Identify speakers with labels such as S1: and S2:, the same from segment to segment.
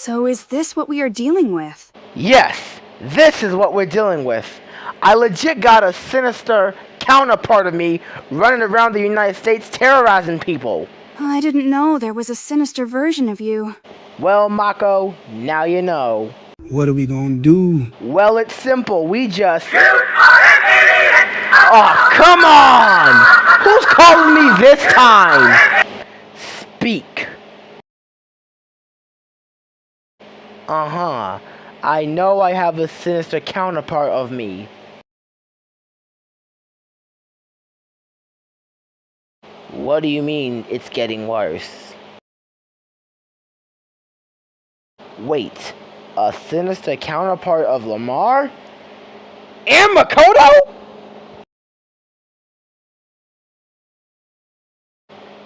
S1: So is this what we are dealing with?
S2: Yes, this is what we're dealing with. I legit got a Sinester counterpart of me running around the United States terrorizing people.
S1: I didn't know there was a sinister version of you.
S2: Well, Mako, now you know.
S3: What are we gonna do?
S2: Well, it's simple. We just... Oh, come on! Who's calling me this time? Speak. Uh-huh. I know I have a sinister counterpart of me. What do you mean it's getting worse? Wait, a sinister counterpart of Lamar? And Makoto?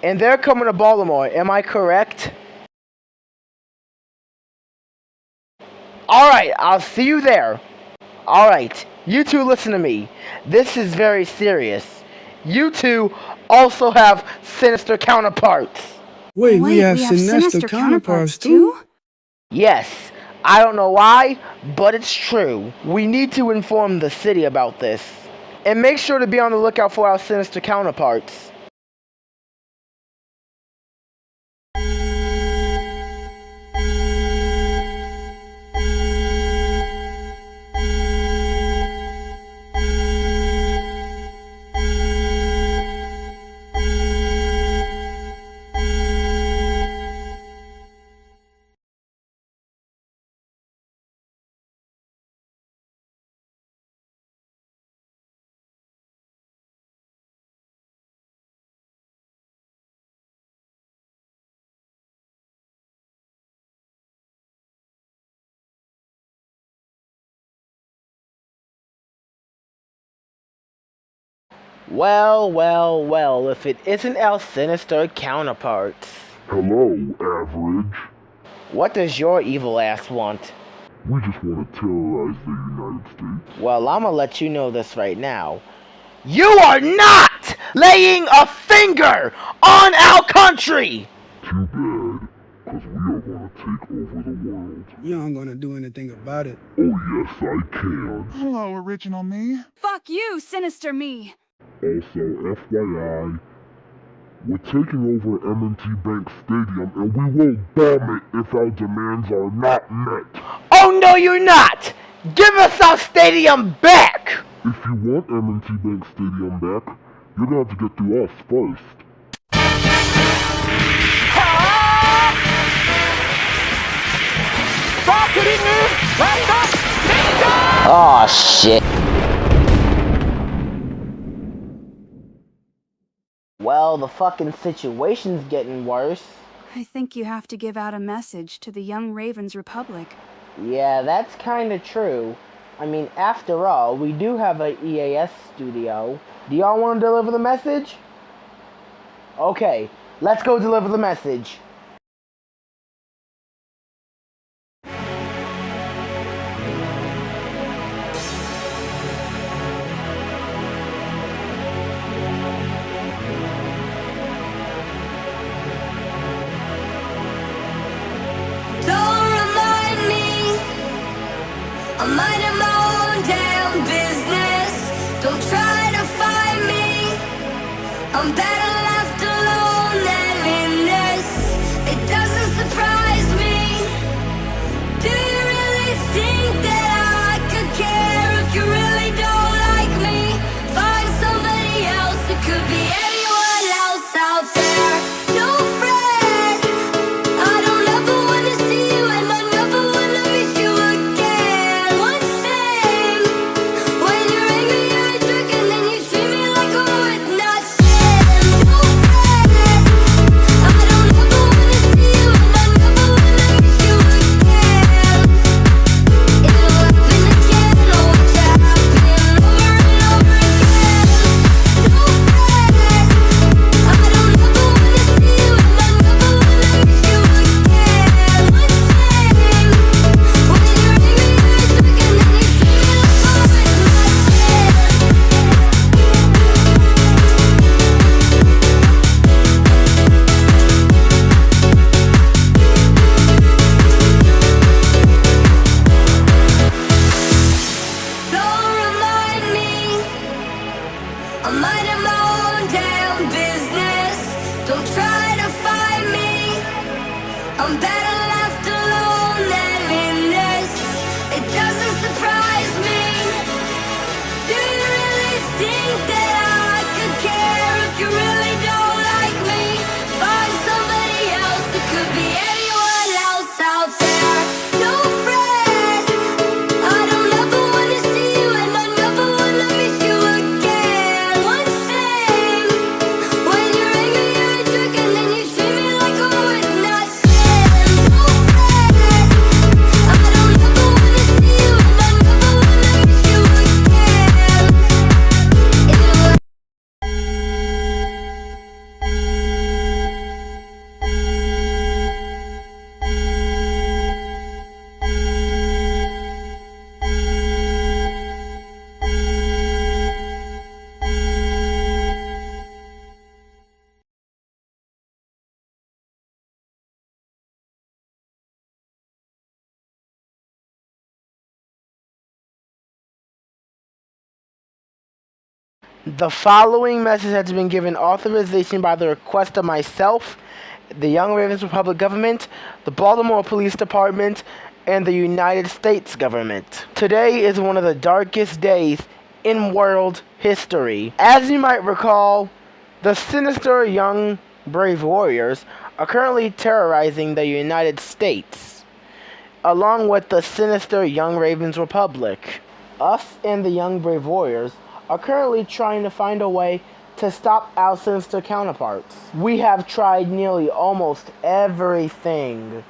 S2: And they're coming to Baltimore, am I correct? Alright, I'll see you there. Alright, you two listen to me. This is very serious. You two also have sinister counterparts.
S3: Wait, we have Sinester counterparts too?
S2: Yes, I don't know why, but it's true. We need to inform the city about this. And make sure to be on the lookout for our sinister counterparts. Well, if it isn't our sinister counterparts.
S4: Hello, Average.
S2: What does your evil ass want?
S4: We just want to terrorize the United States.
S2: Well, I'ma let you know this right now. You are not laying a finger on our country!
S4: Too bad, because we are going to take over the world.
S3: You aren't gonna do anything about it.
S4: Oh yes, I can.
S5: Hello, original me.
S1: Fuck you, sinister me!
S4: Also, FYI, we're taking over M&T Bank Stadium and we will bomb it if our demands are not met.
S2: Oh no, you're not! Give us our stadium back!
S4: If you want M&T Bank Stadium back, you're going to have to get through us first.
S2: Oh shit. Well, the fucking situation's getting worse.
S1: I think you have to give out a message to the Young Ravens Republic.
S2: Yeah, that's kinda true. I mean, after all, we do have a EAS studio. Do y'all want to deliver the message? Okay, let's go deliver the message.
S6: I'm minding my own damn business. Don't try to find me. I'm better left alone than in this. It doesn't surprise me. Do you really think that I could care if you really don't like me? Find somebody else. It could be anyone else out there. No friend. I don't ever wanna see you and I never wanna miss you again. One thing, when you're angry you're a jerk and then you treat me like I'm worth nothing.
S2: The following message has been given authorization by the request of myself, the Young Ravens Republic government, the Baltimore Police Department, and the United States government. Today is one of the darkest days in world history. As you might recall, the sinister young brave warriors are currently terrorizing the United States, along with the sinister Young Ravens Republic. Us and the young brave warriors are currently trying to find a way to stop our sinister counterparts. We have tried nearly almost everything,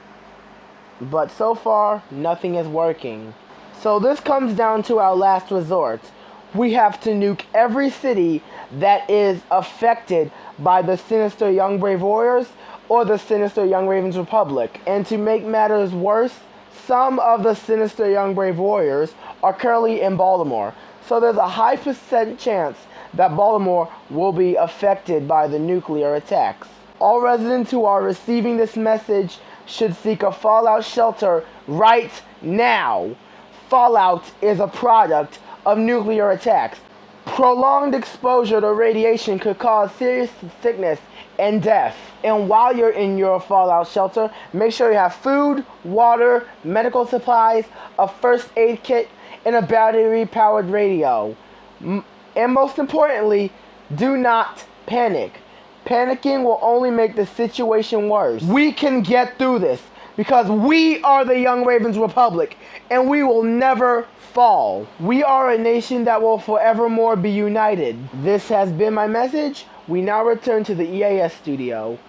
S2: but so far, nothing is working. So this comes down to our last resort. We have to nuke every city that is affected by the sinister Young Brave Warriors or the sinister Young Ravens Republic. And to make matters worse, some of the sinister Young Brave Warriors are currently in Baltimore. So there's a high % chance that Baltimore will be affected by the nuclear attacks. All residents who are receiving this message should seek a fallout shelter right now. Fallout is a product of nuclear attacks. Prolonged exposure to radiation could cause serious sickness and death. And while you're in your fallout shelter, make sure you have food, water, medical supplies, a first aid kit, and a battery-powered radio. And most importantly, do not panic. Panicking will only make the situation worse. We can get through this because we are the Young Ravens Republic and we will never fall. We are a nation that will forevermore be united. This has been my message. We now return to the EAS studio.